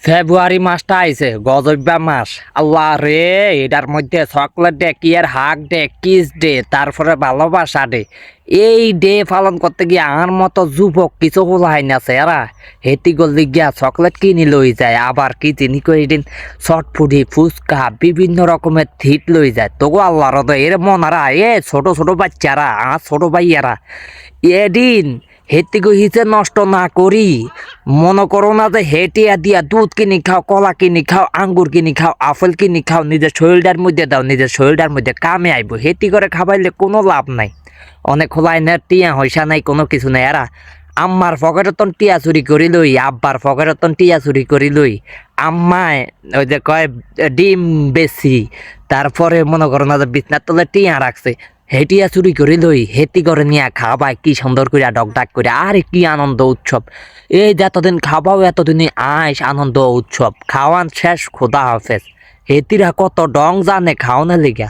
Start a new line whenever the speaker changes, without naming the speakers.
ফেব্রুয়ারি মাসটা আইছে গজব্যা মাস। আল্লাহ রে, এটার মধ্যে চকলেট ডে, কি আর হাগ ডে, কিস ডে, তারপরে ভালোবাসা ডে। এই ডে পালন করতে গিয়ে আমার মতো যুবক কিছু হলাইন আছে এরা হেতি গল্লি গিয়া চকলেট কিনি লই যায়, আবার কি চিনি করে দিন চটফুটি ফুচকা বিভিন্ন রকমের থিট লই যায়। তবু আল্লাহর তো এর মনারা ছোট ছোট বাচ্চারা আর ছোট ভাইয়ারা এদিন হেতিকে হিসে নষ্ট না করি, মনে করো না যে হেটিয়া দিয়া দুধ কিনি খাও, কলা কিনি খাও, আঙ্গুর কিনি খাও, আপেল কিনি খাও, নিজের শরীরটার মধ্যে দাও, নিজের শরীরটার মধ্যে কামে আইব। হেতি করে খাবাইলে কোনো লাভ নাই। অনেক খোলাই না টিয়া হইসা নাই, কোনো কিছু নাই। এরা আম্মার পকেটতন টিয়া চুরি করি লই, আব্বার পকেটতন টিয়া চুরি করি লই, আম্মায় ওই যে কয় ডিম বেশি, তারপরে মনে করো না যে বিছনার তলে টিয়া রাখছে, হেটিয়া চুরি করে লই, হেতি করে নিয়ে খাবাই কি সুন্দর করে ডক ডাক করে। আরে কি আনন্দ উৎসব! এই যতদিন খাবাও এতদিনই আইস আনন্দ উৎসব। খাওয়ান শেষ, খোদা হাফেজ। হেতিরা কত ডং জানে খাওয়ানোর লিগা।